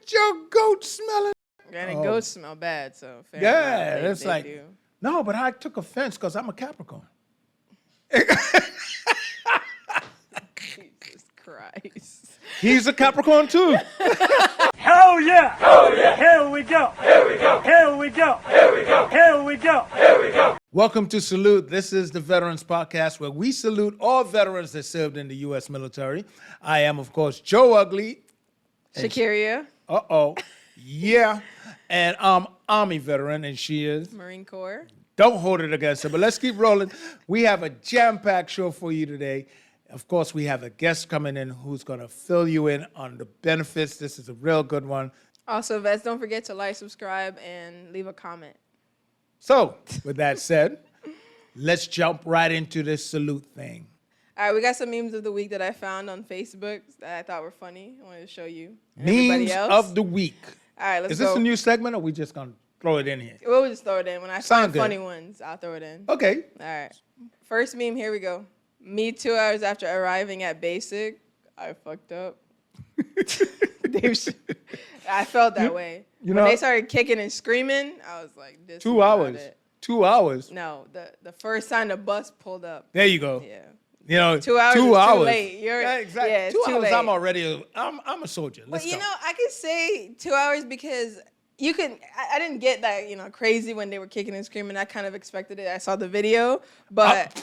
Get your goat smelling. And goats smell bad, so fair Yeah, enough. it's They like, do. no, but I took offense because I'm a Capricorn. Jesus Christ. He's a Capricorn too. Hell yeah! Hell yeah! Here we go! Here we go! Here we go! Here we go! Here we go! Here we go! Welcome to Salute. This is the Veterans Podcast where we salute all veterans that served in the U.S. military. I am, of course, Joe Ugly. Shakiria. Yeah. And I'm Army veteran, and she is. Marine Corps. Don't hold it against her, but let's keep rolling. We have a jam-packed show for you today. Of course, we have a guest coming in who's going to fill you in on the benefits. This is a real good one. Also, vets, don't forget to like, subscribe, and leave a comment. So, with that said, let's jump right into this salute thing. All right, we got some memes of the week that I found on Facebook that I thought were funny. I wanted to show you. And Memes everybody else. of the week. All right, let's Is go. this a new segment, or we just going to throw it in here? We'll just throw it in. When I Sound find good. funny ones, I'll throw it in. Okay. All right. First meme, here we go. Me 2 hours after arriving at basic, I fucked up. I felt that way. you When know- they started kicking and screaming, I was like, this 2 is not hours. it. 2 hours. No, the first time the bus pulled up. There you go. Yeah. You know, 2 hours 2 is hours. too late. Yeah, exactly. Yeah, it's 2 too hours, late. I'm already, I'm a soldier. Let's But you go. know, I could say 2 hours because you can. I didn't get that crazy when they were kicking and screaming. I kind of expected it. I saw the video, but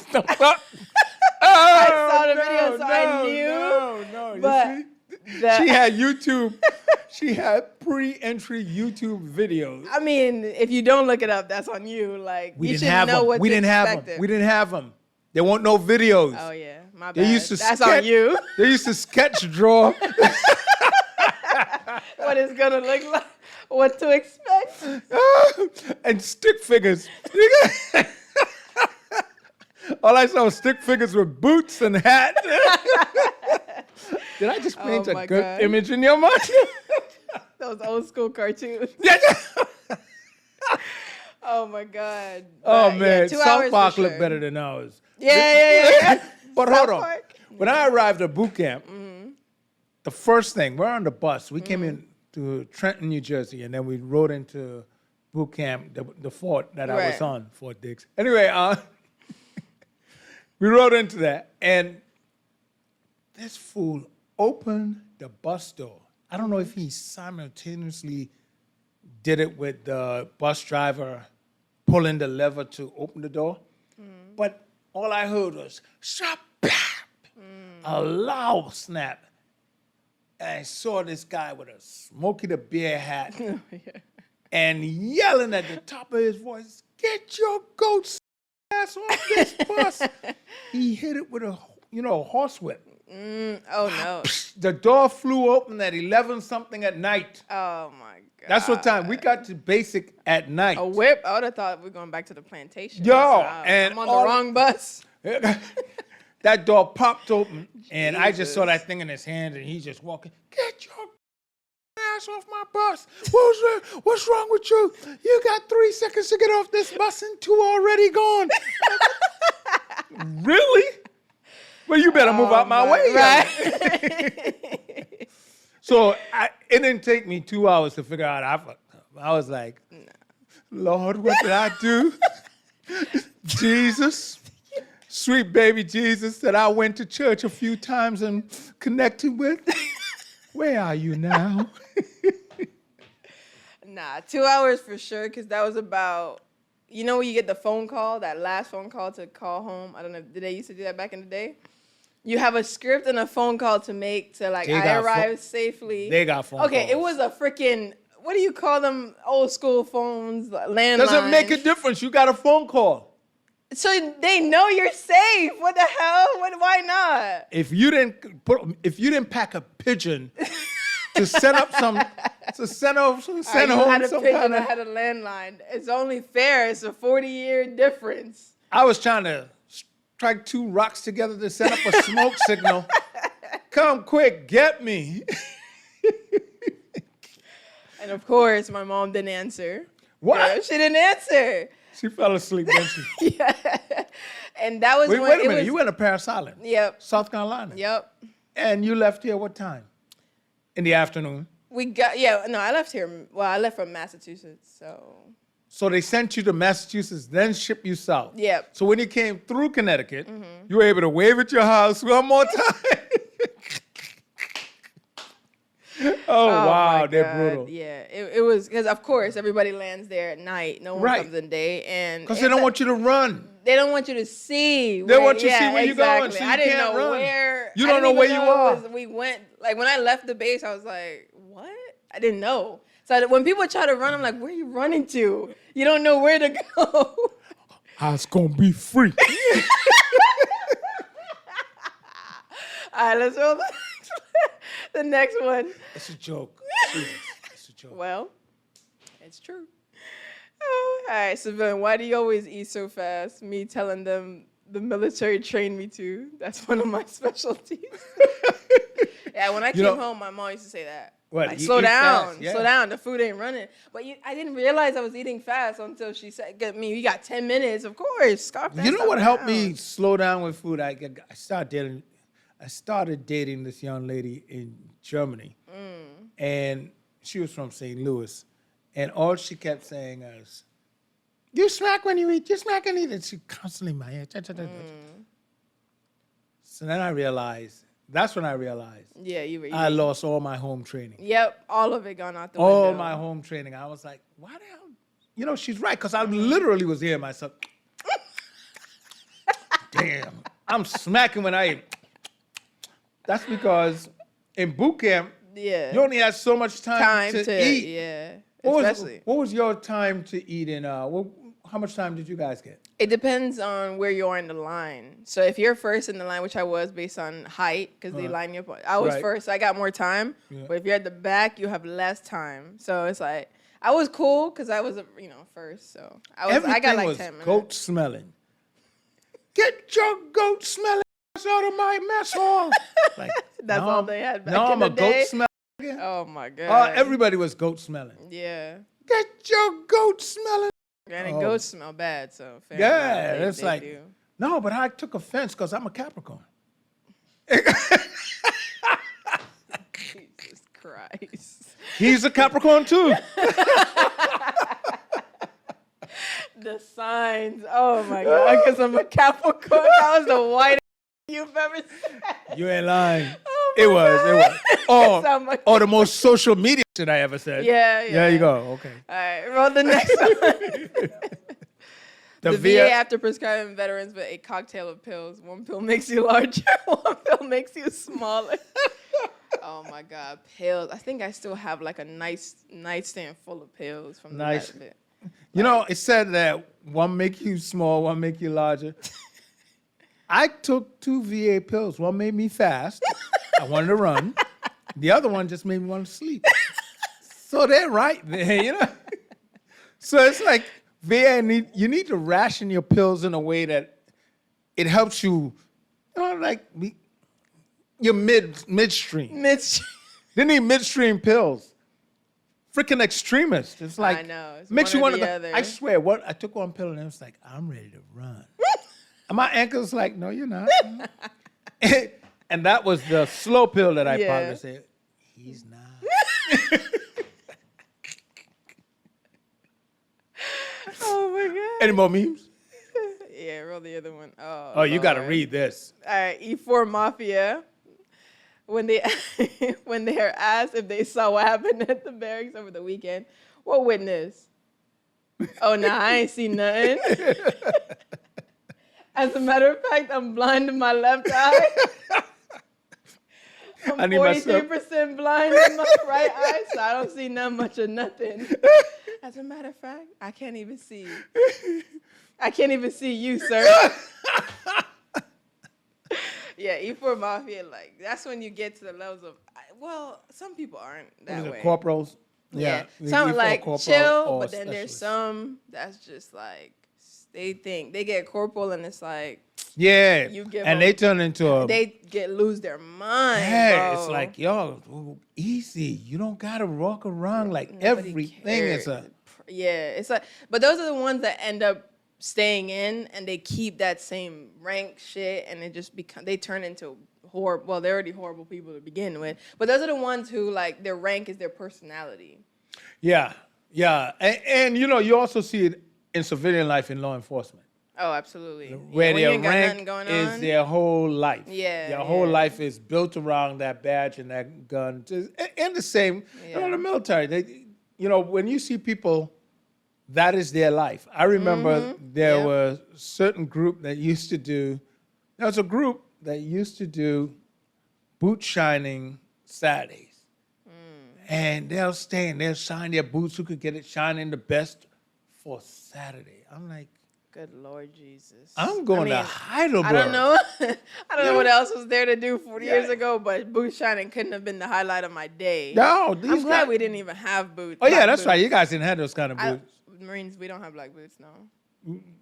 I saw the video, so I knew. No. But You see? She had YouTube. She had pre-entry YouTube videos. I mean, if you don't look it up, that's on you. Like We you didn't should have know them. what We to didn't have expect them. it. We didn't have them. There weren't no videos. Oh yeah, my bad. They used to that's sketch, on you. They used to sketch draw. What it's gonna look like, what to expect. And stick figures. All I saw was stick figures with boots and hat. Did I just paint Oh a my good God. image in your mind? Those old school cartoons. Oh my God. Oh But, man, yeah, 2 South hours Park for looked sure. better than ours. Yeah. But South hold on. Park? When I arrived at boot camp, the first thing, we're on the bus. We came in to Trenton, New Jersey, and then we rode into boot camp, the fort that I was Right. on, Fort Dix. Anyway, we rode into that, and this fool opened the bus door. I don't know if he simultaneously did it with the bus driver pulling the lever to open the door, but all I heard was "Shop!" A loud snap. And I saw this guy with a Smokey the Bear hat and yelling at the top of his voice, "Get your goat ass off this bus!" He hit it with a horsewhip. Oh no. The door flew open at 11 something at night. Oh my God. That's what time we got to basic at night. A whip? I would have thought we were going back to the plantation. Yo, So, and I'm on the all- wrong bus. That door popped open, and I just saw that thing in his hand, and he just walking. "Get your ass off my bus! What's wrong with you? You got 3 seconds to get off this bus, and 2 already gone." Really? Well, you better move out my way. Right. So it didn't take me 2 hours to figure out I fucked up. I was like, "Lord, what did I do?" Jesus. Sweet baby Jesus that I went to church a few times and connected with. Where are you now? Nah, 2 hours for sure, because that was about, when you get the phone call, that last phone call to call home. I don't know, did they used to do that back in the day? You have a script and a phone call to make to They I got arrived safely. They got phone Okay, it calls. was a freaking, what do you call them, old school phones, landline. Doesn't make a difference. You got a phone call. So they know you're safe. What the hell? Why not? If you didn't pack a pigeon to set up some, to send home You some had a pigeon, kind I of. had a landline. It's only fair. It's a 40-year difference. I was trying to strike 2 rocks together to set up a smoke signal. Come quick, get me. And of course, my mom didn't answer. What? Yeah, she didn't answer. She fell asleep, didn't she? Yeah. And that was Wait when a it minute. was. You went to Paris Island, Yep. South Carolina. Yep. And you left here what time? In the afternoon. I left here. Well, I left from Massachusetts, so. So they sent you to Massachusetts, then ship you south. Yep. So when you came through Connecticut, you were able to wave at your house one more time. Oh, wow, my they're God. brutal. Yeah, it was because of course everybody lands there at night. No one Right. comes in day, and Because they don't want you to run. They don't want you to see. They want you to see where you're going, exactly. so you I didn't can't know run. where. You I don't didn't know even where you it are. was- We went like when I left the base, I was like, "What?" I didn't know. So when people try to run, I'm like, "Where are you running to? You don't know where to go." I was going to be free. All right, let's roll the next one. It's a joke. Jesus, it's a joke. Well, it's true. Oh, all right, civilian, why do you always eat so fast? Me telling them the military trained me to. That's one of my specialties. Yeah, when I came home, my mom used to say that. What, Like, you slow eat down, fast, yeah. slow down. The food ain't running. But I didn't realize I was eating fast until she said, "I mean, you got 10 minutes, of course. Scarf that You know stuff what helped down." me slow down with food? I started dating this young lady in Germany, and she was from St. Louis, and all she kept saying is, "You smack when you eat. You smack and eat." And she constantly in my ear. So then I realized. That's when I realized Yeah, you were eating. I lost all my home training. Yep, all of it gone out the All window. my home training. I was like, why the hell? You know, she's right, because I literally was hearing myself. Damn, I'm smacking when I eat. That's because in boot camp, Yeah. you only had so much time to eat. Yeah. What Especially. was your time to eat in, how much time did you guys get? It depends on where you are in the line. So if you're first in the line, which I was based on height, because they line you up. I was Right. first, so I got more time. Yeah. But if you're at the back, you have less time. So it's like I was cool because I was, first. So Everything I got like was 10 minutes. goat smelling. Get your goat smelling ass out of my mess hall. Like, That's no, all they had back no, in I'm the a day. goat smelling. Oh my god. Everybody was goat smelling. Yeah. Get your goat smelling. And Oh. goats smell bad, so fair Yeah, enough. it's They like, do. no, but I took offense because I'm a Capricorn. Jesus Christ. He's a Capricorn too. The signs. Oh my god. Because I'm a Capricorn. That was the whitest you've ever said. You ain't lying. Oh It my was. God. I'm a- Or the most social media shit I ever said. Yeah. There you go. Okay. All right, roll the next one. The VA after prescribing veterans with a cocktail of pills. One pill makes you larger, one pill makes you smaller. Oh my God, pills. I think I still have like a nice nightstand full of pills from Nice. the vet. You know, it said that one make you small, one make you larger. I took 2 VA pills. One made me fast. I wanted to run. The other one just made me want to sleep. So they're right there, you know. So it's like VA you need to ration your pills in a way that it helps you, you're midstream. Mitch. They need midstream pills. Freaking extremist. It's like I know. It's makes one you or want the to. other. I swear, I took one pill and it was like, I'm ready to run. And my ankle's like, no, you're not. And that was the slow pill that I Yeah. probably said, he's not. Oh my God. Any more memes? Yeah, roll the other one. Oh, you got to Lord. read this. All right, E4 Mafia. When they when they are asked if they saw what happened at the barracks over the weekend, what witness? Oh, nah, I ain't seen nothing. As a matter of fact, I'm blind in my left eye. I'm I need my sub- 43% blind in my right eye, so I don't see not much of nothing. As a matter of fact, I can't even see. I can't even see you, sir. Yeah, E4 Mafia, like, that's when you get to the levels of, some people aren't that Was way. it corporals? Yeah. we Some for like corporal chill, or but then there's specialist. some that's just like, they think, they get corporal and it's like, Yeah, You give and them- they turn into a. they lose their mind, Yeah, bro. it's like, yo, easy. You don't gotta walk around like Nobody everything is cares. a. Yeah, it's like, but those are the ones that end up staying in and they keep that same rank shit and it just they turn into horrible. Well, they're already horrible people to begin with, but those are the ones who like their rank is their personality. Yeah, yeah. And you know, you also see it in civilian life in law enforcement, Oh, absolutely. where when you their ain't got nothing rank going is on. their whole life. Yeah, Their whole yeah. life is built around that badge and that gun. And the same, you know, Yeah. the military. They, you know, when you see people, that is their life. I remember there Yeah. was a certain group that used to do, there was a group that used to do boot shining Saturdays. And they'll stay and they'll shine their boots. Who could get it shining the best for Saturday? I'm like, Good Lord Jesus. I'm going to I Heidelberg. I don't know. I don't know Yeah. what else was there to do 40 years Yeah. ago, but boot shining couldn't have been the highlight of my day. No, I'm these glad guys- we didn't even have boots. Oh yeah, black that's right. boots. You guys didn't have those kind of boots. Marines, we don't have black boots, no.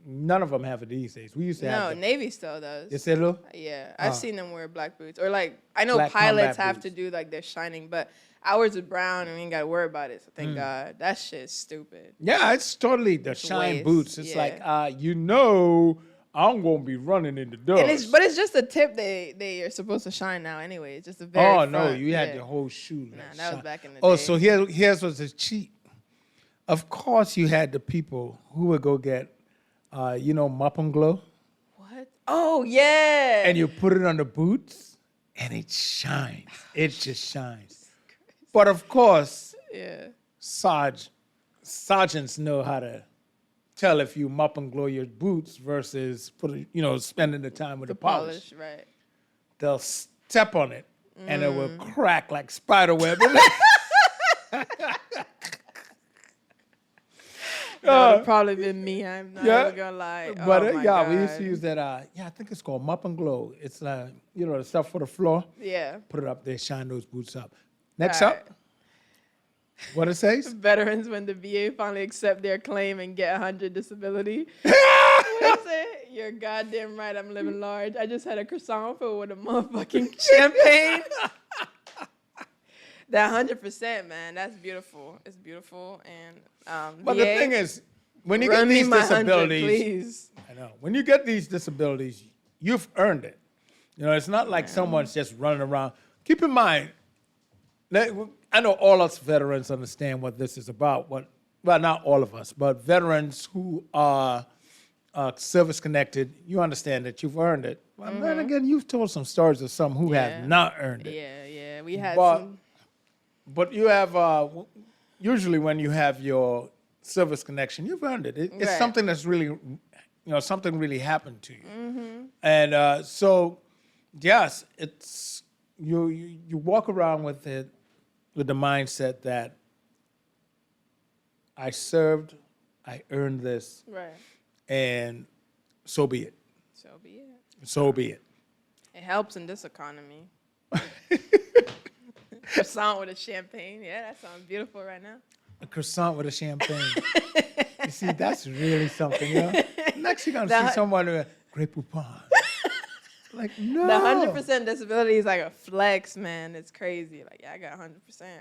None of them have it these days. We used to No, have them. Navy still does. You said, Lou? Yeah, I've Oh. seen them wear black boots. Or like, I know Black pilots combat have boots. to do like their shining, but ours is brown and we ain't got to worry about it. So Mm. thank God. That shit's stupid. Yeah, it's totally the shine waste, boots. It's yeah. like, you know, I'm gonna be running in the dust. But it's just the tip they are supposed to shine now anyway. It's just the very Oh no, front, you had yeah. the whole shoe. Nah, like that was shine. back in the Oh, day. so here's what's a cheat. Of course, you had the people who would go get, you know, Mop and Glow, What? Oh yeah. and you put it on the boots, and it shines. It just shines. But of course, yeah. sergeants know how to tell if you mop and glow your boots versus spending the time with the polish. Polish, right. They'll step on it and it will crack like spider web. That would have probably been me. I'm not yeah. even gonna lie. But Oh, my yeah, we used to God. use that. I think it's called mop and glow. It's the stuff for the floor. Yeah. Put it up there, shine those boots up. Next All up, what it says? Veterans when the VA finally accept their claim and get 100 disability. What is it? You're goddamn right. I'm living large. I just had a croissant filled with a motherfucking champagne. That 100%, man. That's beautiful. It's beautiful. And But VA, the thing is, when you get run me these my 100, disabilities, please. I know. When you get these disabilities, you've earned it. You know, it's not like someone's just running around. Keep in mind, I know all us veterans understand what this is about. Well, not all of us, but veterans who are service connected, you understand that you've earned it. But then again, you've told some stories of some who Yeah. have not earned it. Yeah. We had But, some. but you have, usually when you have your service connection, you've earned it. It's Right. something that's really, something really happened to you. And so, yes, it's, you walk around with it, with the mindset that I served, I earned this, Right. and so be it. So be it. So be it. It helps in this economy. Croissant with a champagne. Yeah, that sounds beautiful right now. A croissant with a champagne. You see, that's really something. You know? Next, you're gonna The- see someone with a Grey Poupon. Like no. The 100% disability is like a flex, man. It's crazy. Like, yeah, I got 100%.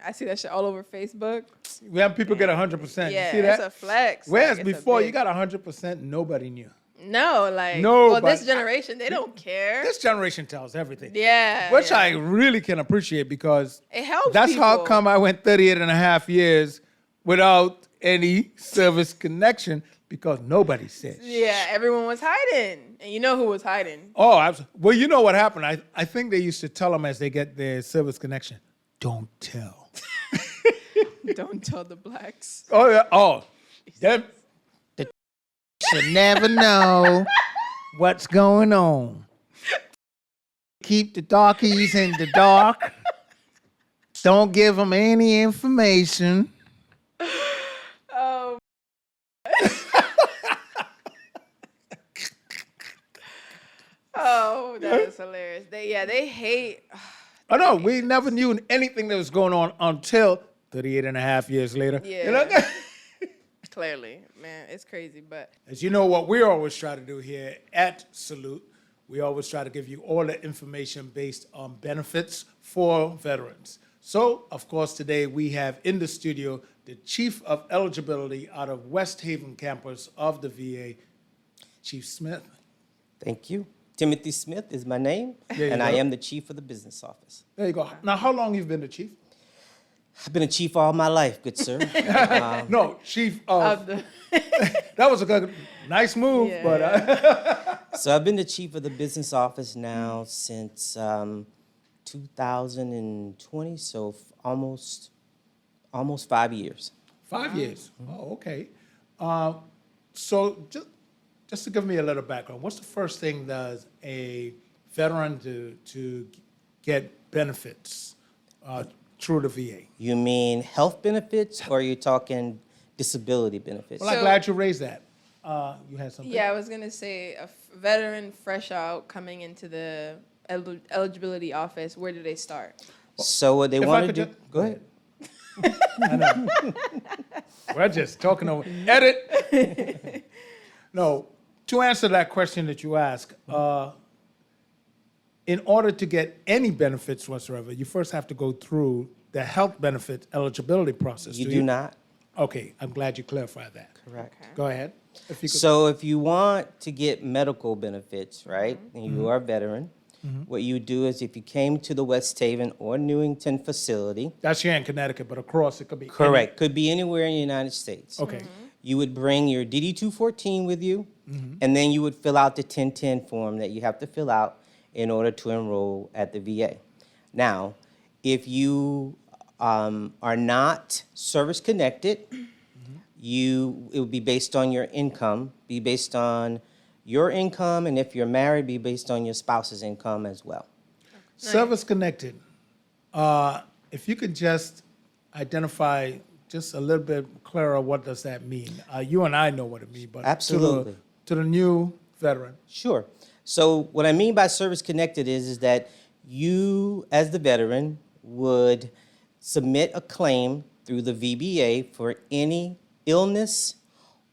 I see that shit all over Facebook. We have people get 100%. Yeah, you see that? it's a flex. Whereas Like, it's a before, you big- got 100%, nobody knew. No, like, No, well, this but- generation, they don't care. This generation tells everything. Yeah. Which yeah. I really can appreciate because It helps that's how people. come I went 38 and a half years without any service connection because nobody said. Yeah, everyone was hiding. And you know who was hiding. Oh, well, you know what happened? I think they used to tell them as they get their service connection, don't tell. Don't tell the blacks. Oh, yeah. Oh, them should never know what's going on. Keep the darkies in the dark. Don't give them any information. Oh. Oh, that is hilarious. They hate. Oh, no, we never knew anything that was going on until 38 and a half years later. Yeah. You know? Clearly, man, it's crazy, but As you know, what we always try to do here at Salute, we always try to give you all the information based on benefits for veterans. So, of course, today we have in the studio the Chief of Eligibility out of West Haven campus of the VA, Chief Smith. Thank you. Timothy Smith is my name, There you and I go. am the chief of the business office. There you go. Now, how long you've been the chief? I've been a chief all my life, good sir. No, chief of. Of the- That was a good, nice move, Yeah. but So I've been the chief of the business office now since 2020, so almost 5 years. 5 years. Oh, okay. So just to give me a little background, what's the first thing does a veteran to get benefits through the VA? You mean health benefits, or are you talking disability benefits? Well, I'm So- glad you raised that. You had something? Yeah, I was gonna say a veteran fresh out coming into the eligibility office. Where do they start? So what they If I want to could do? ju- Go ahead. I know. We're just talking over. Edit. No, to answer that question that you asked, in order to get any benefits whatsoever, you first have to go through the health benefit eligibility process. You do not. Okay, I'm glad you clarified that. Correct. Go ahead. If you could. So if you want to get medical benefits, right, and you are a veteran, what you would do is if you came to the West Haven or Newington facility, That's here in Connecticut, but across it could be. any- correct, could be anywhere in the United States. Okay. You would bring your DD-214 with you, and then you would fill out the 1010 form that you have to fill out in order to enroll at the VA. Now, if you are not service connected, it would be based on your income, be based on your income, and if you're married, be based on your spouse's income as well. Service connected. If you could just identify just a little bit clearer, what does that mean? You and I know what it means, but Absolutely. to the new veteran. Sure. So what I mean by service connected is that you, as the veteran, would submit a claim through the VBA for any illness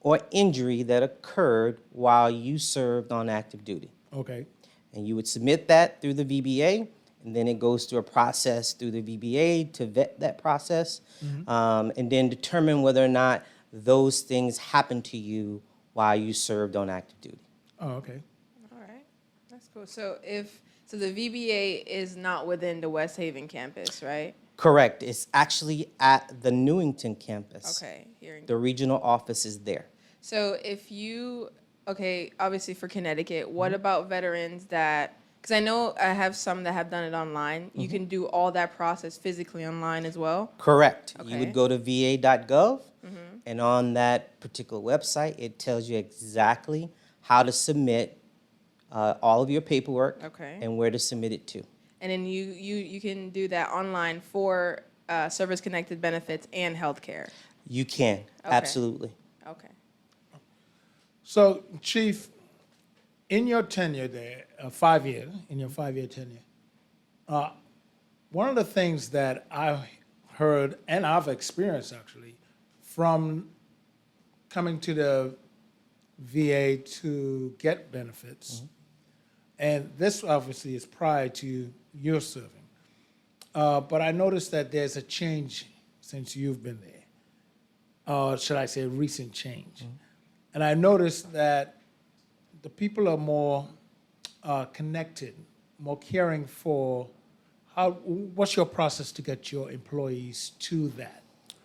or injury that occurred while you served on active duty. Okay. And you would submit that through the VBA, and then it goes through a process through the VBA to vet that process, and then determine whether or not those things happened to you while you served on active duty. Oh, okay. All right, that's cool. So the VBA is not within the West Haven campus, right? Correct. It's actually at the Newington campus. Okay, here. The regional office is there. So obviously for Connecticut, what about veterans that, because I know I have some that have done it online. You can do all that process physically online as well? Correct. You Okay. would go to va.gov, and on that particular website, it tells you exactly how to submit all of your paperwork Okay. and where to submit it to. And then you can do that online for service-connected benefits and healthcare. You can, absolutely. Okay. So, Chief, in your tenure there, 5 years, in your 5-year tenure, one of the things that I heard and I've experienced actually from coming to the VA to get benefits, and this obviously is prior to your serving, but I noticed that there's a change since you've been there, or should I say a recent change. And I noticed that the people are more connected, more caring for what's your process to get your employees to that?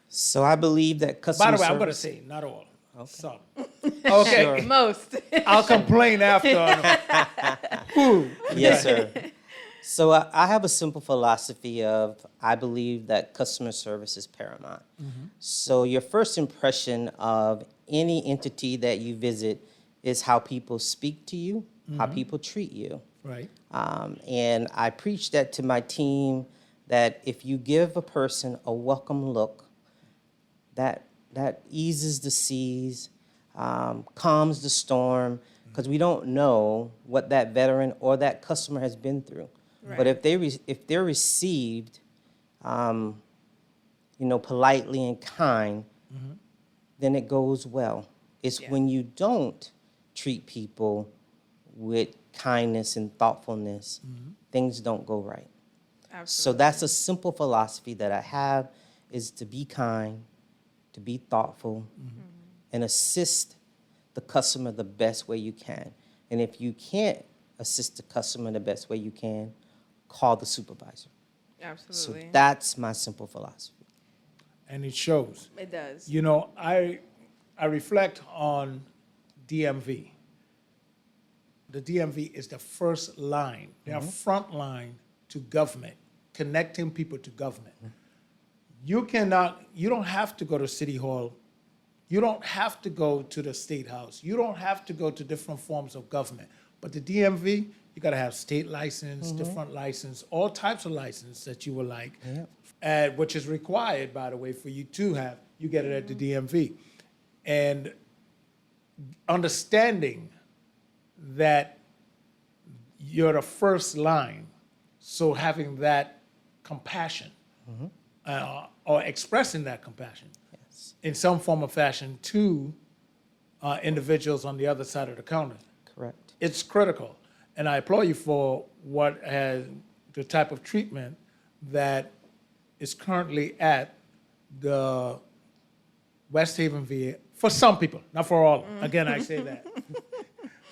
So I believe that customer By the way, I'm service. going to say not all, some. Okay, Sure. Most. I'll complain after. Whew. Yes, sir. So I have a simple philosophy of I believe that customer service is paramount. So your first impression of any entity that you visit is how people speak to you, how people treat you. Right. And I preach that to my team that if you give a person a welcome look, that eases the seas, calms the storm, because we don't know what that veteran or that customer has been through. But if they're received, politely and kind, then it goes well. It's Yeah. when you don't treat people with kindness and thoughtfulness, things don't go right. So Absolutely. that's a simple philosophy that I have, is to be kind, to be thoughtful, and assist the customer the best way you can. And if you can't assist the customer the best way you can, call the supervisor. So Absolutely. that's my simple philosophy. And it shows. It does. You know, I reflect on DMV. The DMV is the first line. They are front line to government, connecting people to government. You don't have to go to City Hall. You don't have to go to the State House. You don't have to go to different forms of government. But the DMV, you got to have state license, different license, all types of license that you would like, which is required, by the way, for you to have. You get it at the DMV. And understanding that you're the first line, so having that compassion or expressing that compassion in some form or fashion to individuals on the other side of the counter. Correct. It's critical. And I applaud you for the type of treatment that is currently at the West Haven VA, for some people, not for all. Again, I say that.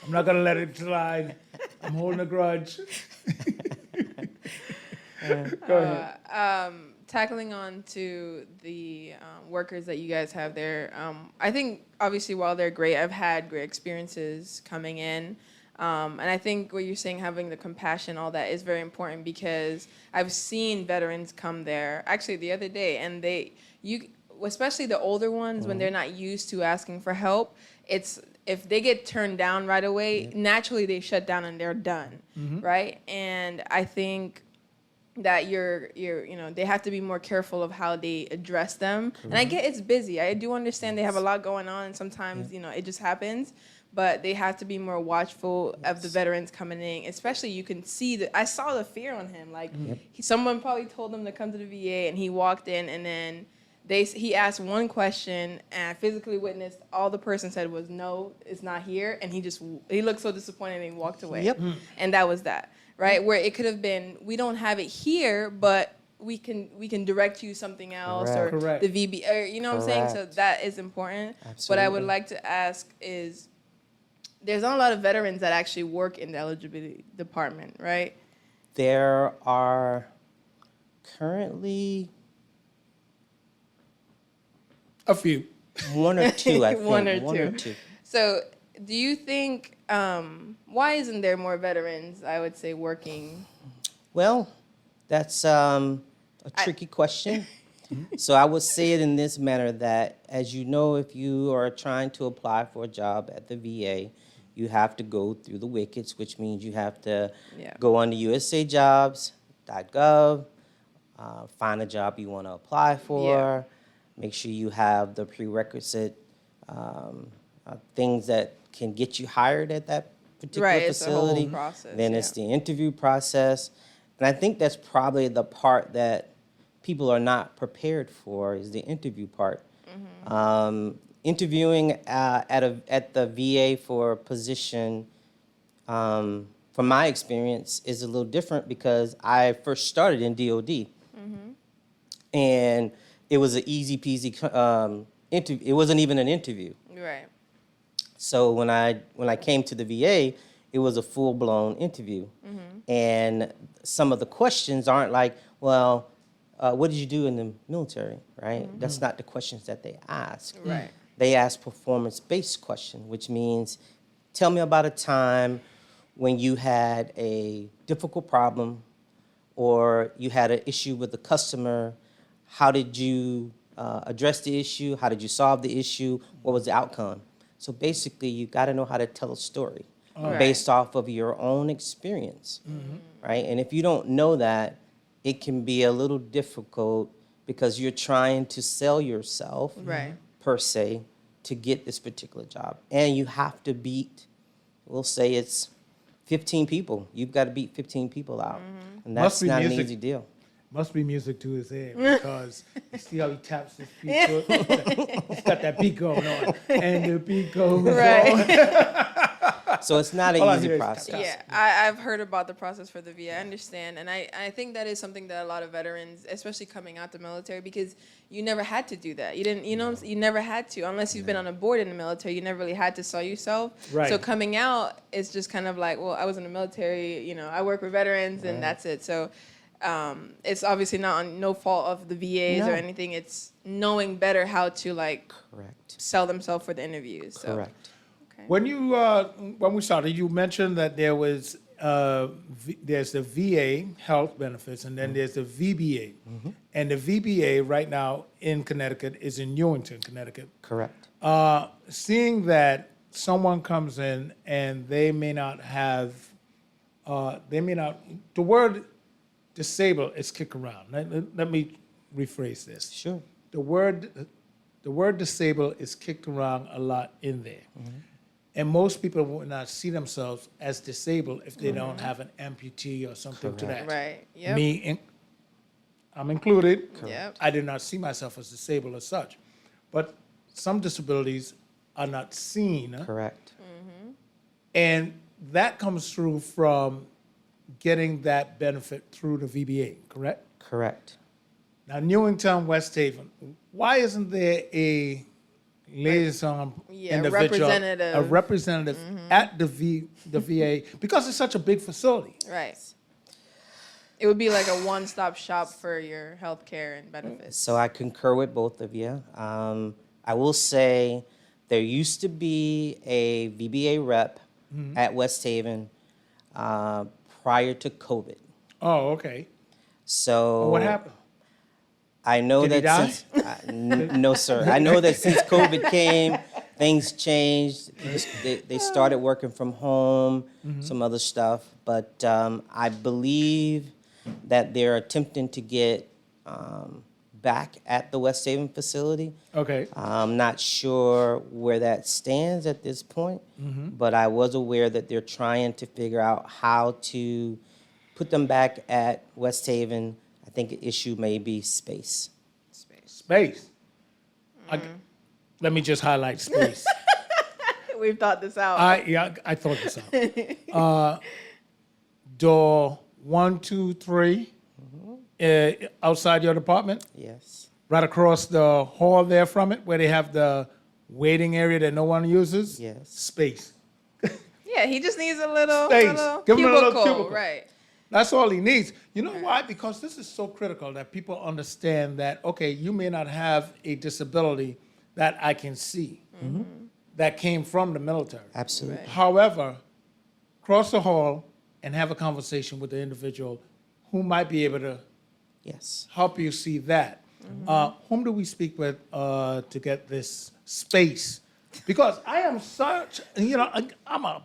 I'm not gonna let it slide. I'm holding a grudge. Go ahead. Tackling on to the workers that you guys have there, I think obviously while they're great, I've had great experiences coming in. And I think what you're saying, having the compassion, all that is very important because I've seen veterans come there actually the other day, and especially the older ones, when they're not used to asking for help, if they get turned down right away, naturally they shut down and they're done, right? And I think that they have to be more careful of how they address them. And I get it's busy. I do understand they have a lot going on, and sometimes it just happens. But they have to be more watchful of the veterans coming in. Especially, you can see I saw the fear on him. Like someone probably told him to come to the VA, and he walked in, and then he asked one question, and I physically witnessed all the person said was, "No, it's not here," and he looked so disappointed and he walked away. Yep. And that was that, right? Where it could have been, we don't have it here, but we can direct you something else, Correct. or Correct. the VB, or you know what I'm saying. So Correct. that is important. Absolutely. What I would like to ask is, there's not a lot of veterans that actually work in the eligibility department, right? There are currently A few. one or two, I think. One or two. So do you think, why isn't there more veterans, I would say, working? Well, that's a tricky question. So I would say it in this manner that, as you know, if you are trying to apply for a job at the VA, you have to go through the wickets, which means you have to go on to usajobs.gov, find a job you want to apply for, make sure you have the prerequisite things that can get you hired at that particular facility. It's a whole process. Then it's the interview process. And I think that's probably the part that people are not prepared for, is the interview part. Interviewing at the VA for a position, from my experience, is a little different because I first started in DOD. And it was an easy peasy interview. It wasn't even an interview. Right. So when I came to the VA, it was a full-blown interview. And some of the questions aren't like, well, what did you do in the military, right? That's not the questions that they ask. Right. They ask performance-based question, which means, tell me about a time when you had a difficult problem or you had an issue with a customer. How did you address the issue? How did you solve the issue? What was the outcome? So basically, you got to know how to tell a story based off of your own experience, right? And if you don't know that, it can be a little difficult because you're trying to sell yourself, per se, to get this particular job. And you have to beat, we'll say it's 15 people. You've got to beat 15 people out. And that's Must be not an music. easy deal. Must be music to his ear because you see how he taps his feet. He's got that beat going on, and the beat goes on. So it's not All I an hear easy is process. Yeah, I've heard about the process for the VA. I understand, and I think that is something that a lot of veterans, especially coming out the military, because you never had to do that. You didn't, you never had to, unless you've been on a board in the military. You never really had to sell yourself. Right. So coming out is just kind of like, well, I was in the military. I work with veterans, and that's it. So. It's obviously not on no fault of the VAs or No. anything. It's knowing better how to Correct. sell themselves for the interviews. So. Correct. Okay. When we started, you mentioned that there was there's the VA health benefits, and then there's the VBA, and the VBA right now in Connecticut is in Newington, Connecticut. Correct. Seeing that someone comes in and they may not have, the word disabled is kicked around. Let me rephrase this. Sure. The word disabled is kicked around a lot in there. And most people will not see themselves as disabled if they don't have an amputee or something to that. Right. Yep. I'm included. Yep. I did not see myself as disabled as such. But some disabilities are not seen. Correct. And that comes through from getting that benefit through the VBA, correct? Correct. Now, Newington, West Haven, why isn't there a liaison individual, representative. a representative at the VA? Because it's such a big facility. Right. It would be like a one-stop shop for your health care and benefits. So I concur with both of you. I will say there used to be a VBA rep at West Haven prior to COVID. Oh, okay. So What happened? I know Did he that die? since no, sir. I know that since COVID came, things changed. They started working from home, some other stuff. But I believe that they're attempting to get back at the West Haven facility. Okay. I'm not sure where that stands at this point, but I was aware that they're trying to figure out how to put them back at West Haven. I think the issue may be space. Space. Let me just highlight space. We've thought this out. I thought this out. Door 1, 2, 3, outside your department, Yes. right across the hall there from it, where they have the waiting area that no one uses. Yes. Space. Yeah, he just needs a little, Space. little Give him a little cubicle. cubicle. Right. That's all he needs. You know why? Because this is so critical that people understand that, okay, you may not have a disability that I can see that came from the military. Absolutely. However, cross the hall and have a conversation with the individual who might be able to Yes. help you see that. Whom do we speak with to get this space? Because I am I'm a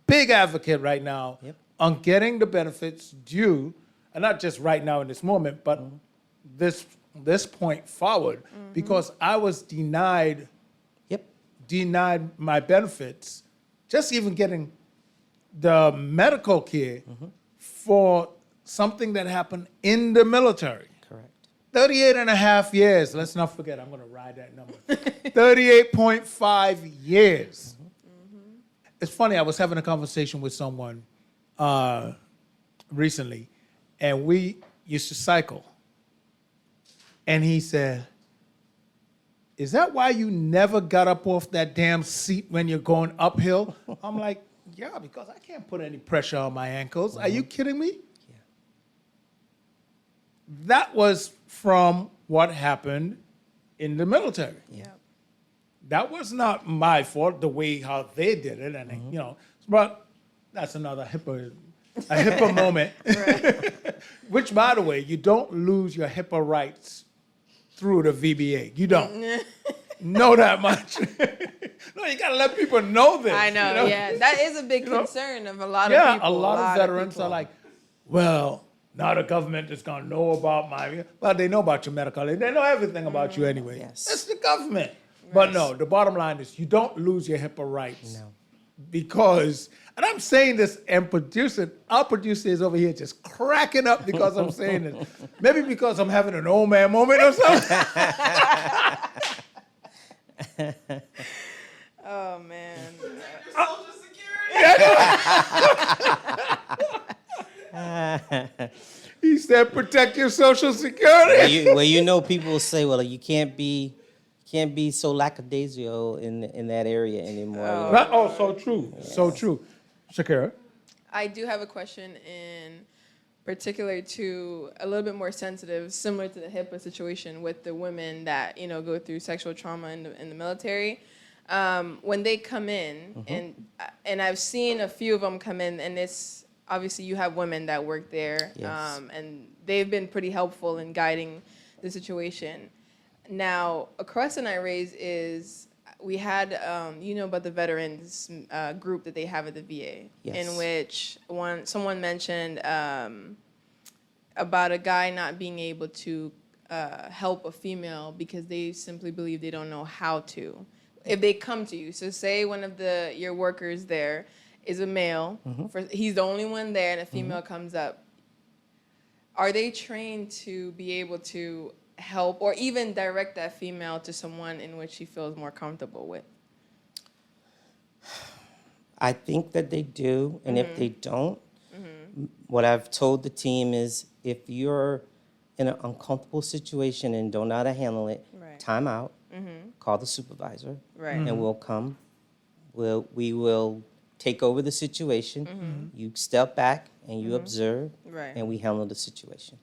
big advocate right now on getting the benefits due, and not just right now in this moment, but this point forward, because I was denied my benefits, just even getting the medical care for something that happened in the military. Correct. 38 and a half years. Let's not forget, I'm going to ride that number. 38.5 years. It's funny, I was having a conversation with someone recently, and we used to cycle. And he said, "Is that why you never got up off that damn seat when you're going uphill?" I'm like, "Yeah, because I can't put any pressure on my ankles. Are you kidding me?" Yeah. That was from what happened in the military. Yeah. That was not my fault, the way how they did it, and but that's another HIPAA moment. Which, by the way, you don't lose your HIPAA rights through the VBA. You don't. Know that much. No, you gotta let people know this. I know, yeah. That is a big concern of a lot of Yeah, people. a lot of veterans people. are like, well, now the government is gonna know about well, they know about your medical. They know everything about you anyway. Yes. That's the government. But no, the bottom line is you don't lose your HIPAA rights. No. Because, and I'm saying this, and our producer is over here just cracking up because I'm saying this. Maybe because I'm having an old man moment or something. Oh man. Yeah, He said, protect your Social Security. Well, you know, people will say, well, you can't be so lackadaisical in that area anymore. you know? Oh, so true. So true. Shakira. I do have a question in particular to a little bit more sensitive, similar to the HIPAA situation with the women that go through sexual trauma in the military. When they come in, and I've seen a few of them come in, and it's obviously you have women that work there, Yes. and they've been pretty helpful in guiding the situation. Now, a question I raise is we had, about the veterans group that they have at the VA, Yes. in which someone mentioned about a guy not being able to help a female because they simply believe they don't know how to. If they come to you, so say one of your workers there is a male, he's the only one there, and a female comes up. Are they trained to be able to help or even direct that female to someone in which she feels more comfortable with? I think that they do, and if they don't, what I've told the team is if you're in an uncomfortable situation and don't know how to handle it, Right. time out, call the supervisor, Right. and we'll come. We will take over the situation. You step back and you observe, Right. and we handle the situation.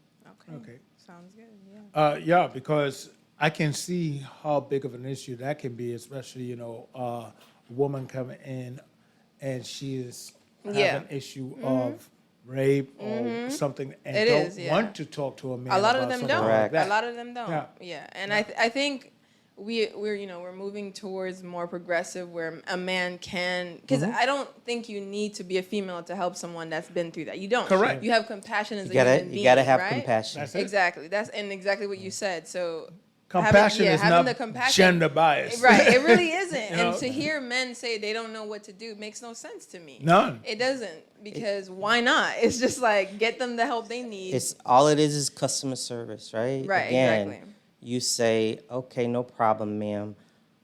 Okay. Sounds good. Yeah. Yeah, because I can see how big of an issue that can be, especially, a woman coming in and she is having Yeah. an issue of rape or something and It don't is, yeah. want to talk to a man A lot about of them something don't. like Correct. that. A lot of them don't. Yeah. Yeah. And I think we're moving towards more progressive where a man can, because I don't think you need to be a female to help someone that's been through that. You don't. Correct. You have compassion as You a human being. gotta have right? compassion. That's it. Exactly. That's exactly what you said. So Compassion is having not the compassion, gender biased. Right. It really isn't. You know? And to hear men say they don't know what to do makes no sense to me. None. It doesn't, because why not? It's just like get them the help they need. It's all it is customer service, right? Right, Again, exactly. you say, okay, no problem, ma'am,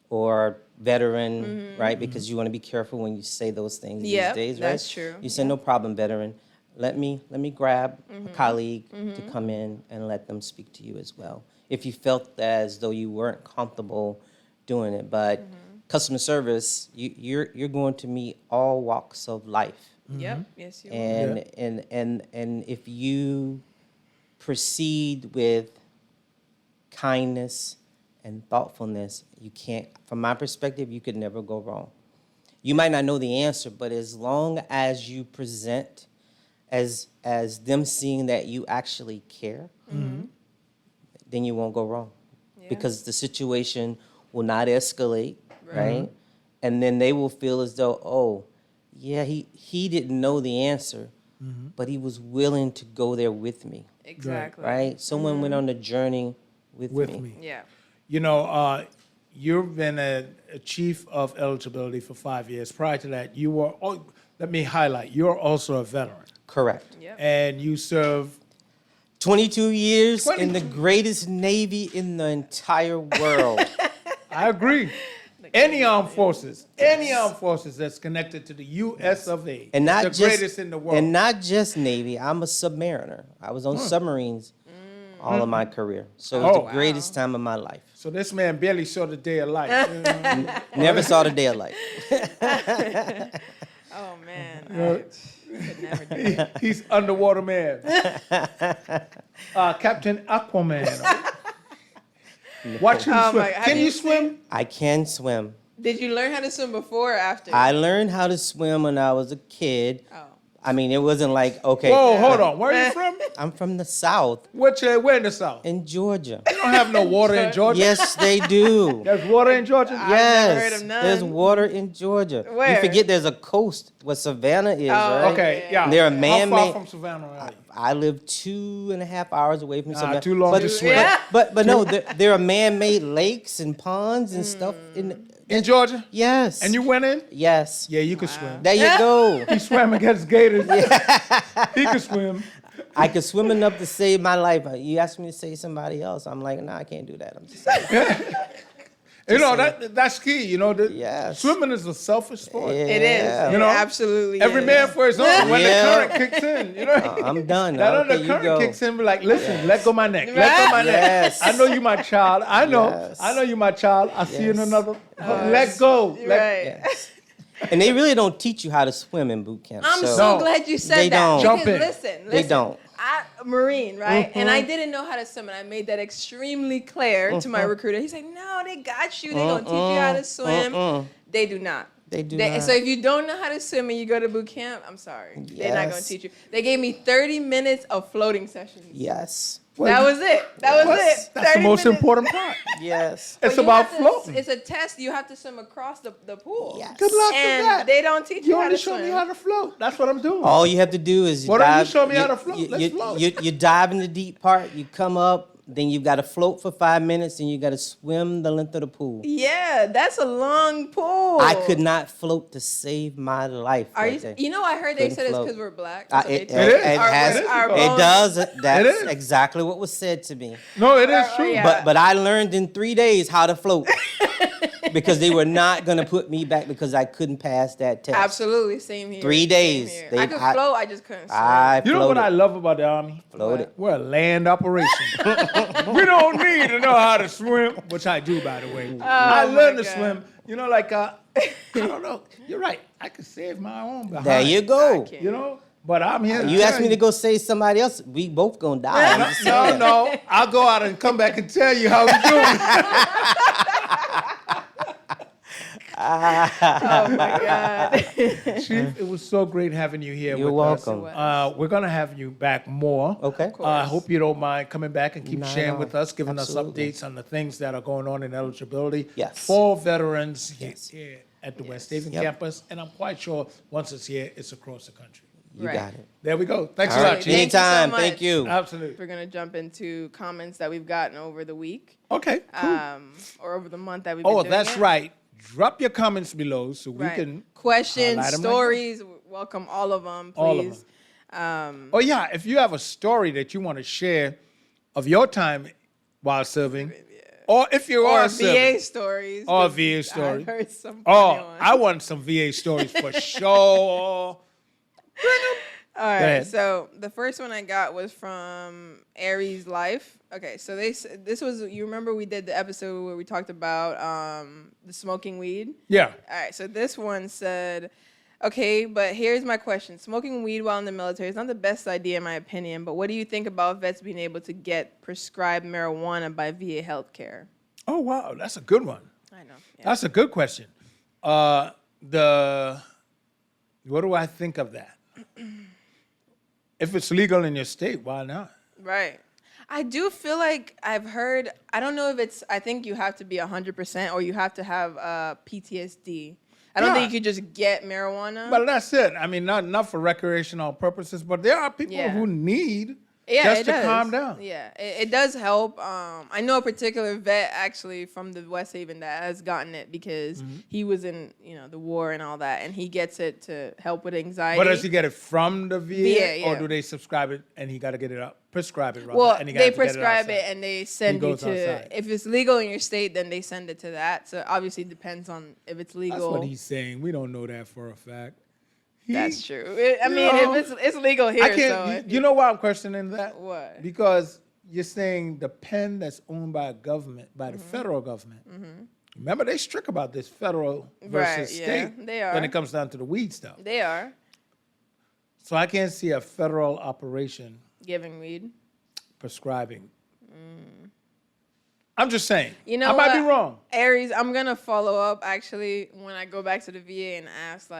or veteran, right? Because you want to be careful when you say those things Yep, these days, right? that's true. You say, no problem, veteran. Let me grab a colleague to come in and let them speak to you as well. If you felt as though you weren't comfortable doing it, but customer service, you're going to meet all walks of life. Yep. Yes, you are. And if you proceed with kindness and thoughtfulness, you can't, from my perspective, you could never go wrong. You might not know the answer, but as long as you present as them seeing that you actually care, then you won't go wrong. Yeah. Because the situation will not escalate, Right. right? And then they will feel as though, oh, yeah, he didn't know the answer, but he was willing to go there with me, Exactly. right? Someone went on the journey with me. Yeah. You've been a chief of eligibility for 5 years. Prior to that, you were, let me highlight, you're also a veteran. Correct. Yep. And you serve 22 years in the 22. greatest Navy in the entire world. I agree. Any armed forces that's connected to the U.S. of A. And not the just, greatest in the world. And not just Navy. I'm a submariner. I was on submarines all of my career. So it was Oh. the greatest time of my life. So this man barely saw the day of life. Never saw the day of life. Oh man. I could never do that. He's underwater man. Captain Aquaman. Watch him Oh swim. my- have Can you you swim? I can swim. Did you learn how to swim before or after? I learned how to swim when I was a kid. Oh. I mean, it wasn't like, okay, Whoa, hold on. Where are you from? I'm from the South, Where in the South? in Georgia. You don't have no water in Georgia? Yes, they do. There's water in Georgia? never Yes, heard of none. there's water in Georgia. Where? You forget there's a coast where Savannah is, right? Okay, yeah. They're a How man-made- far from Savannah are you? I live 2.5 hours away from Savannah. too long but, to swim. Yeah. But no, there are man-made lakes and ponds and stuff In Georgia? Yes. And you went in? Yes. Yeah, you could swim. There you go. He swam against gators. He could swim. I could swim enough to save my life. You asked me to save somebody else. I'm like, nah, I can't do that. I'm just saying. You know, saying. that's key. You know, Yes. swimming is a selfish sport. It is. Yeah. You know, absolutely. Every is. man for his own. When Yeah. the current kicks in, you know, I'm done. that Okay, you undercurrent go. kicks in. Be like, listen, let go my neck. Let go my neck. Yes. I know you, my child. I know. Yes. I know you, my child. I see you in Yes. another. Let go. Right. Yes. And they really don't teach you how to swim in boot camp. I'm so No. glad you said They that. don't. Because Jump in. listen. They don't. Marine, right? And I didn't know how to swim, and I made that extremely clear to my recruiter. He's like, "No, they got you. They're gonna teach you how to swim." They do not. They do not. So if you don't know how to swim and you go to boot camp, I'm sorry, they're not gonna Yes. teach you. They gave me 30 minutes of floating sessions. Yes. That was it. That was it. That's the 30 most minutes. important part. Yes. It's But you about have to- floating. It's a test. You have to swim across the pool. Yes. Good luck And with that. they don't teach You you how only to show swim. me how to float. That's what I'm doing. All you have to do is Why don't you dive. show me how to float? Let's float. You dive in the deep part. You come up. Then you've got to float for 5 minutes, and you got to swim the length of the pool. Yeah, that's a long pool. I could not float to save my life. Are that you? day. You know, I heard they Couldn't said it's float. because we're black. Uh, That's what it, they it, told It us. is. it Our- has. our It bones- does. That's is. exactly what was said to me. No, it is Oh, true. yeah. But I learned in 3 days how to float because they were not going to put me back because I couldn't pass that test. Absolutely, same here. 3 same days. here. They- I could I- float, I just couldn't swim. I You know what floated. I love about the Army? Floated. We're a land operation. We don't need to know how to swim, which I do, by the way. I learned to God. swim. You know, like, I don't know. You're right. I could save my own behind. There you go. can't. You know? But I'm here. You asked me to go save somebody else. We both gonna die. I'm just saying. No. I'll go out and come back and tell you how we're doing. Oh my God. Chief, it was so great having you here You're with welcome. us. We're going to have you back more. Okay. I hope you don't mind coming back and keep Not at sharing all. with us, giving Absolutely. us updates on the things that are going on in eligibility Yes. for veterans Yes. here at the West Haven Yep. campus. And I'm quite sure once it's here, it's across the country. You Right. got it. There we go. Thanks All a right. lot, Chief. Thank you so Anytime. much. Thank you. Absolutely. We're going to jump into comments that we've gotten over the week Okay, cool. or over the month that we've been Oh, doing that's it. right. Drop your comments below so we Right. can. Questions, highlight 'em right stories, welcome all of them, please. All of Oh, yeah. If you have a story that you want to share of your time while serving, or if you Or are VA serving, stories. Or 'cause VA story. I've heard some funny oh, ones. I want some VA stories for sure. All right, ahead. so the first one I got was from Aries Life. Okay, so this was, you remember we did the episode where we talked about the smoking weed? Yeah. All right, so this one said, okay, but here's my question. Smoking weed while in the military is not the best idea in my opinion, but what do you think about vets being able to get prescribed marijuana by VA healthcare? Oh, wow. That's a good one. I know. Yeah. That's a good question. What do I think of that? If it's legal in your state, why not? Right. I do feel like I've heard, I don't know if it's, I think you have to be 100% or you have to have PTSD. I don't Yeah. think you could just get marijuana. Well, that's it. I mean, not for recreational purposes, but there are people Yeah. who need yeah, just it to does. calm down. Yeah, it does help. I know a particular vet actually from the West Haven that has gotten it because Mm-hmm. he was in, the war and all that, and he gets it to help with anxiety. But does he get it from the VA, VA, or yeah. do they subscribe it and he got to get it up, prescribe it rather, Well, and he they gotta get prescribe outside? it and they send you goes to. outside. If it's legal in your state, then they send it to that. So obviously, it depends on if it's legal. That's what he's saying. We don't know that for a fact. That's true. I You mean, know, if it's legal here, I so can't. if You know why I'm questioning that? What? Because you're saying the pen that's owned by a government, by the Mm-hmm. federal government. Remember, they strict about this federal versus yeah, state they when are. it comes down to the weed stuff. they are So I can't see a federal operation giving weed. prescribing. I'm just saying. You know I might be what? wrong. Aries, I'm gonna follow up actually when I go back to the VA and ask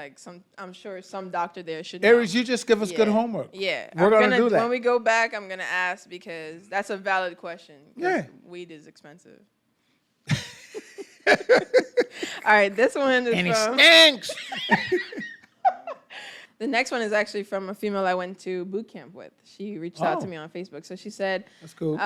I'm sure some doctor there should know. Aries, you just give us good Yeah. homework. Yeah, We're I'm gonna do that. When we go back, I'm gonna ask because that's a valid question. 'cause Yeah. weed is expensive. All right, this one is And it from. stinks. The next one is actually from a female I went to boot camp with. She reached out to Oh. me on Facebook. So she said, That's cool.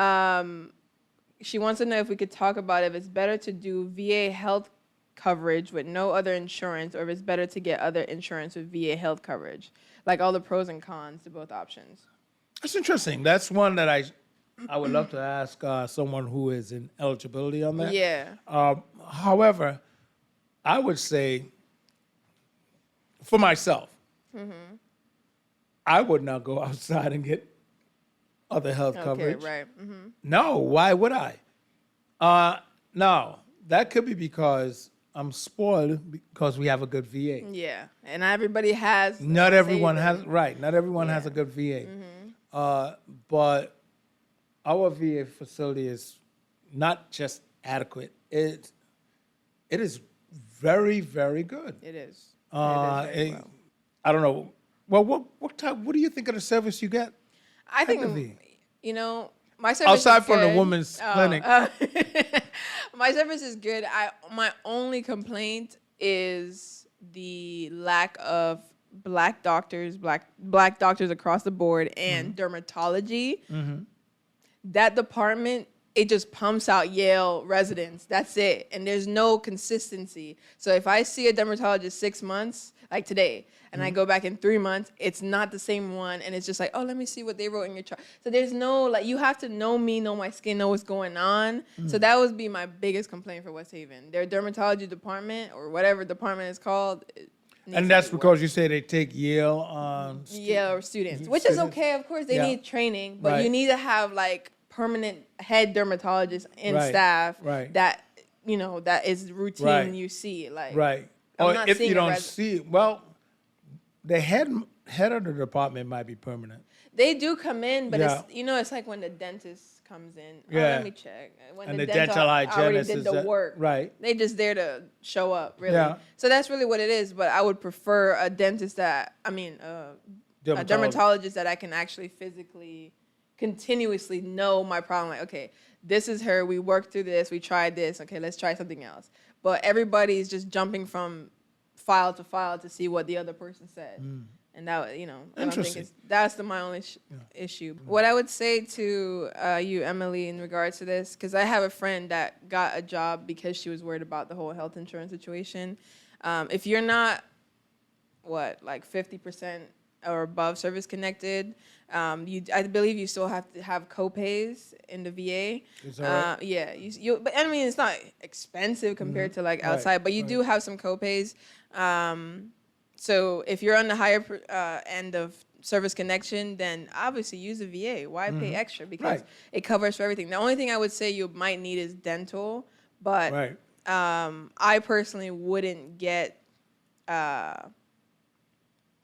she wants to know if we could talk about if it's better to do VA health coverage with no other insurance or if it's better to get other insurance with VA health coverage. Like all the pros and cons to both options. That's interesting. That's one that I would love to ask someone who is in eligibility on that. Yeah. However, I would say, for myself, I would not go outside and get other health Okay, coverage. right. No, why would I? No, that could be because I'm spoiled because we have a good VA. Yeah. And everybody has. Not everyone has, savings. right, not everyone has a good VA. But our VA facility is not just adequate, it is very, very good. It is. I don't know. Well, what do you think of the service you get? I think, Empathy. my service Outside is from the good. women's clinic. My service is good. My only complaint is the lack of black doctors across the board and dermatology. That department, it just pumps out Yale residents. That's it. And there's no consistency. So if I see a dermatologist 6 months, like today, and I go back in 3 months, it's not the same one. And it's just like, oh, let me see what they wrote in your chart. So there's no, like, you have to know me, know my skin, know what's going on. So that would be my biggest complaint for West Haven. Their dermatology department, or whatever department is called, it needs And to that's be because you say they take Yale. Yale students, which is Students. okay. Of course, they Yeah. need training, but Right. you need to have like permanent head dermatologists and Right, staff right. that that is routine. Right. You see, like Right. I'm Or not if seeing you a don't res- see, well, the head of the department might be permanent. They do come in, but Yeah. it's it's like when the dentist comes in. Oh, Yeah. let me check. When And the the dental dental already hygienist did is the that- work. right. They just there to show up, really. Yeah. So that's really what it is. But I would prefer a dentist a dermatologist that I can actually physically, continuously know my problem. Like, okay, this is her. We worked through this. We tried this. Okay, let's try something else. But everybody's just jumping from file to file to see what the other person said. And that, I don't think Interesting. that's my only issue. What I would say to you, Emily, in regards to this, because I have a friend that got a job because she was worried about the whole health insurance situation. If you're not, like 50% or above service connected, I believe you still have to have co-pays in the VA. Is that right? Yeah, but I mean, it's not expensive compared to like outside, but you do have some co-pays. So if you're on the higher end of service connection, then obviously use the VA. Why pay extra? Because Right. it covers for everything. The only thing I would say you might need is dental, but Right. I personally wouldn't get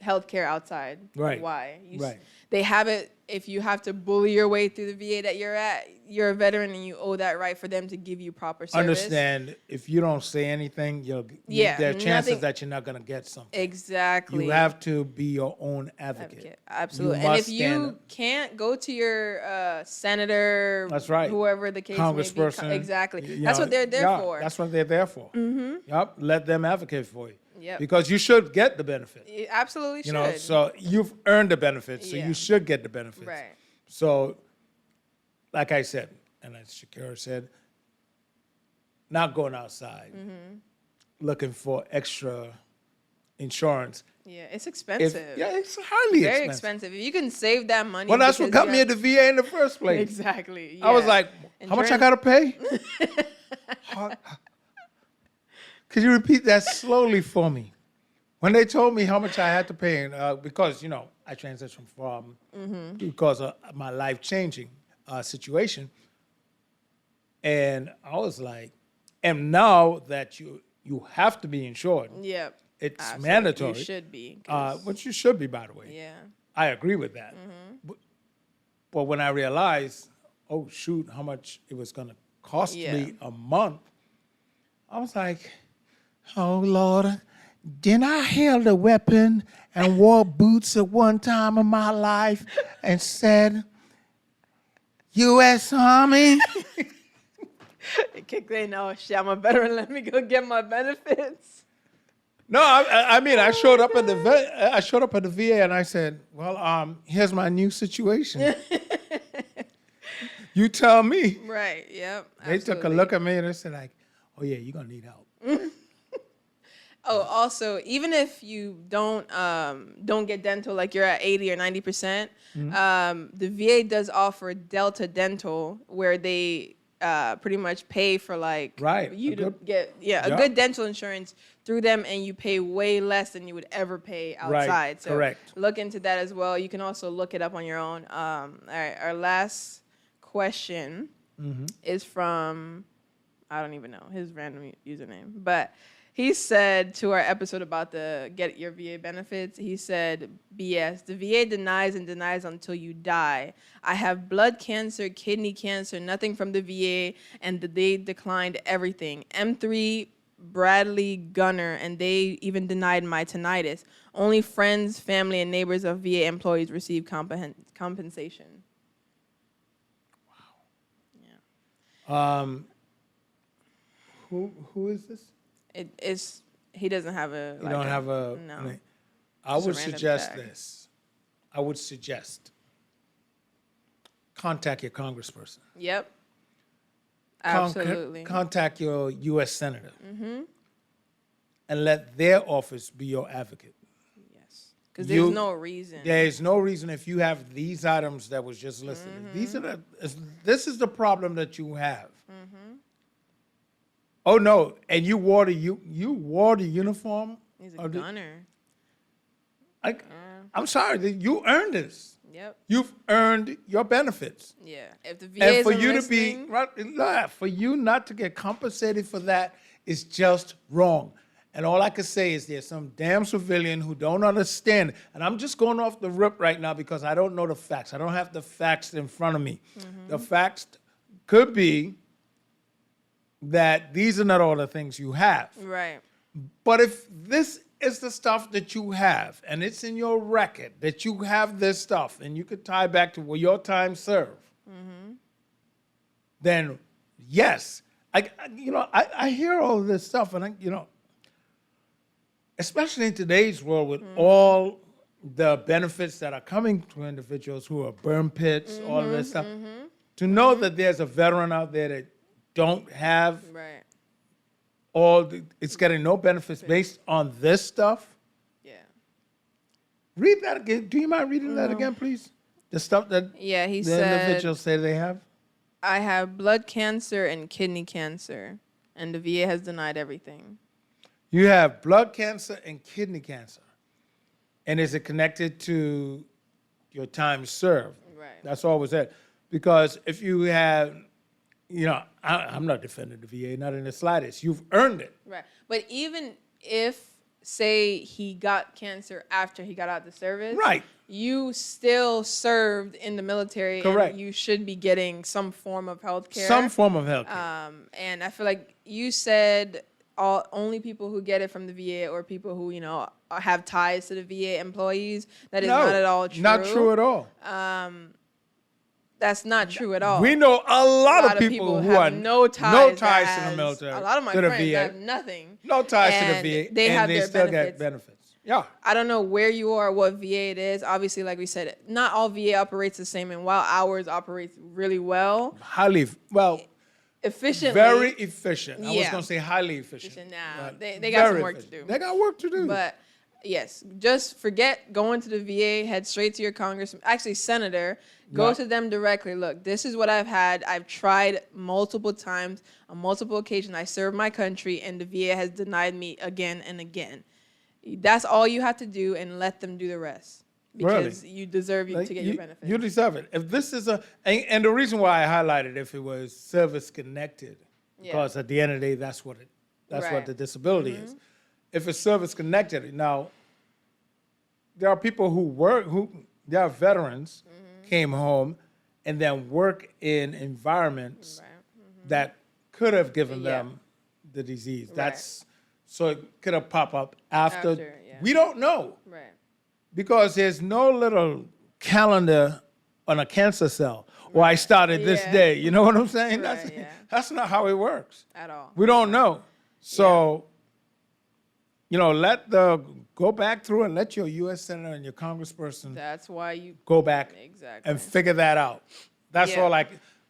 healthcare outside. Right. Why? Right. They have it. If you have to bully your way through the VA that you're at, you're a veteran and you owe that right for them to give you proper service. Understand, if you don't say anything, Yeah, there are chances nothing- that you're not going to get something. Exactly. You have to be your own advocate. Advocate. Absolutely. You And must if stand- you can't, go to your senator, That's right. whoever the case may be. Congressperson. Exactly. you That's know, what they're there yeah, for. That's what they're there for. Yep. Let them advocate for you. Yep. Because you should get the benefit. You absolutely You should. know, so you've earned the benefits, so Yeah. you should get the benefits. Right. So, like I said, and as Shakira said, not going outside, Mm-hmm. looking for extra insurance. Yeah, it's If, expensive. yeah, it's highly Very expensive. expensive. If you can save that money. Well, that's what because got me you at the VA in the first place. Exactly. I was yeah. like, how much I Insurance- got to pay? Could you repeat that slowly for me? When they told me how much I had to pay, because, I transitioned from, because of my life-changing situation. And I was like, and now that you have to be insured, Yep. it's Absolutely. mandatory. You should be. 'cause- Which you should be, by the way. yeah. I agree with that. But when I realized, oh, shoot, how much it was going to cost Yeah. me a month, I was like, oh, Lord, didn't I held a weapon and wore boots at one time in my life and said, U.S. Army? It kicked in. Oh shit! I'm a veteran. Let me go get my benefits. No, I mean, I showed up at the VA and I said, well, here's my new situation. You tell me. Right. Yep. They took a look at me and they said, like, oh, yeah, you're going to need help. Oh, also, even if you don't get dental, like you're at 80 or 90%, the VA does offer Delta Dental, where they pretty much pay for like Right, you a to good- get a good dental insurance through them, and you pay way less than you would ever pay outside. So correct. look into that as well. You can also look it up on your own. All right, our last question is from, I don't even know his random username, but he said to our episode about the get your VA benefits, he said, BS, the VA denies and denies until you die. I have blood cancer, kidney cancer, nothing from the VA, and they declined everything. M3 Bradley Gunner, and they even denied my tinnitus. Only friends, family, and neighbors of VA employees receive compensation. Who is this? It's he doesn't have a. You don't have a. no. name. I Just a would random suggest tag. this. I would suggest contact your congressperson. Yep. Con- Absolutely. Contact your U.S. senator. And let their office be your advocate. Yes. Because You- there's no reason. There is no reason if you have these items that was just listed. These are this is the problem that you have. Oh no! And you wore the uniform. He's of a the- gunner. I'm sorry, you earned this. Yep. You've earned your benefits. Yeah. If the VA And is for you to be listening, right, for you not to get compensated for that is just wrong. And all I can say is there's some damn civilian who don't understand. And I'm just going off the rip right now because I don't know the facts. I don't have the facts in front of me. The facts could be that these are not all the things you have. right. But if this is the stuff that you have, and it's in your record that you have this stuff, and you could tie back to where your time served, then yes, I hear all this stuff, and especially in today's world with all the benefits that are coming to individuals who are burn pits, all of this stuff, to know that there's a veteran out there that don't have Right. it's getting no benefits based on this stuff. Yeah. Read that again. Do you mind reading that again, please? The stuff that Yeah. He the said, individuals say they have. I have blood cancer and kidney cancer, and the VA has denied everything. You have blood cancer and kidney cancer. And is it connected to your time served? Right. That's always it. Because if you have, I'm not defending the VA, not in the slightest. You've earned it. Right. But even if, say, he got cancer after he got out of the service, Right. you still served in the military, Correct. and you should be getting some form of health care. Some form of health care. And I feel like you said only people who get it from the VA or people who, have ties to the VA employees. That is No, not at all true. Not true at all. That's not true at all. We know a lot of people who have are no ties, no that ties to has- the military. A lot of my to the friends VA. have nothing. No ties and to the VA. They and have they their still benefits. get benefits. Yeah. I don't know where you are, what VA it is. Obviously, like we said, not all VA operates the same, and while ours operates really well, efficiently. Very efficient. I was Yeah. going to say highly efficient. Nah, but they got some very work to efficient. do. They got work to do. But yes, just forget going to the VA, head straight to your congressman, actually senator, go Yeah. to them directly. Look, this is what I've had. I've tried multiple times, on multiple occasions. I served my country, and the VA has denied me again and again. That's all you have to do, and let them do the rest. Because you deserve Like, to get your benefits. You deserve it. If this is and the reason why I highlighted if it was service connected, because at the end of the day, that's what Right. the disability is. If it's service connected, now there are people there are veterans came home and then work in environments that could have given Yeah. them the disease. That's so it could have popped up after. yeah. We don't know. Right. Because there's no little calendar on a cancer cell. Or I started this Yeah. day. You know what I'm saying? Right, yeah. That's not how it works. At all. We don't know. So, go back through and let your U.S. Senator and your congressperson That's why you. go back Exactly. and figure that out. That's Yeah. all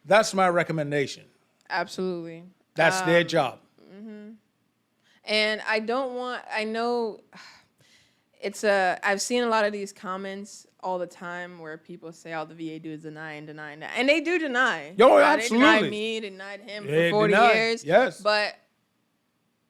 that's my recommendation. Absolutely. That's their job. And I know I've seen a lot of these comments all the time where people say all the VA do is deny and deny and deny. And they do deny. Yo, You know, They absolutely. denied me, denied him They for 40 denied, years. yes. But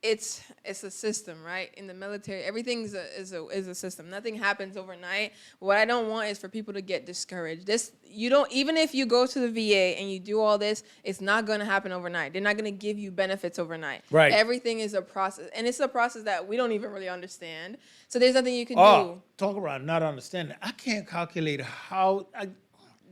it's a system, right? In the military, everything is a system. Nothing happens overnight. What I don't want is for people to get discouraged. Even if you go to the VA and you do all this, it's not going to happen overnight. They're not going to give you benefits overnight. Right. Everything is a process, and it's a process that we don't even really understand. So there's nothing you can Oh, talk about not understanding. I can't calculate how.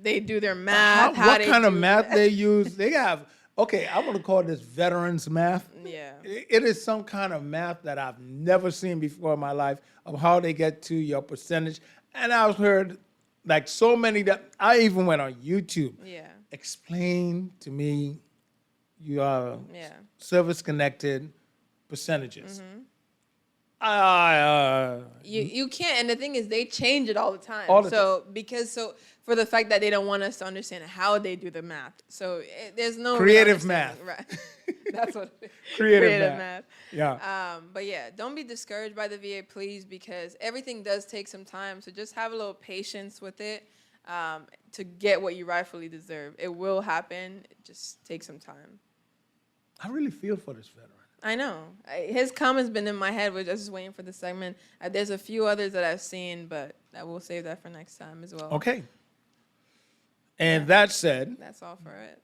They do their math. how what they kind of do math that. they use? They have. Okay, I want to call this veterans math. Yeah. It is some kind of math that I've never seen before in my life of how they get to your percentage. And I've heard like so many that I even went on YouTube. Yeah. Explain to me your Yeah. service connected percentages. Mm-hmm. You can't, and the thing is, they change it all the time. All the For the fact that they don't want us to understand how they do the math. So there's no real Creative understanding. math. Right? That's what it is. Creative math. Yeah. But yeah, don't be discouraged by the VA, please, because everything does take some time. So just have a little patience with it to get what you rightfully deserve. It will happen. It just takes some time. I really feel for this veteran. I know. His comment's been in my head. We're just waiting for the segment. There's a few others that I've seen, but I will save that for next time as well. Okay. And that said, That's all for it.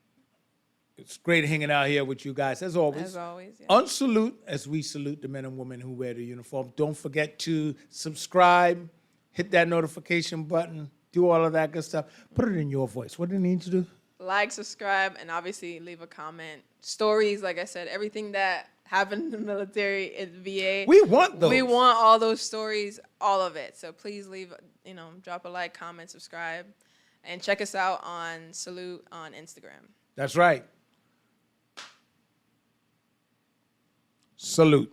it's great hanging out here with you guys as always. As always, yeah. Unsalute as we salute the men and women who wear the uniform. Don't forget to subscribe, hit that notification button, do all of that good stuff. Put it in your voice. What do you need to do? Like, subscribe, and obviously leave a comment. Stories, like I said, everything that happened in the military, in VA. We want those. We want all those stories, all of it. So please leave, drop a like, comment, subscribe, and check us out on Salute on Instagram. That's right. Salute.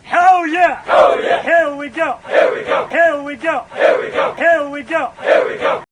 Hell yeah! Hell yeah! Here we go! Here we go! Here we go! Here we go! Here we go! Here we go!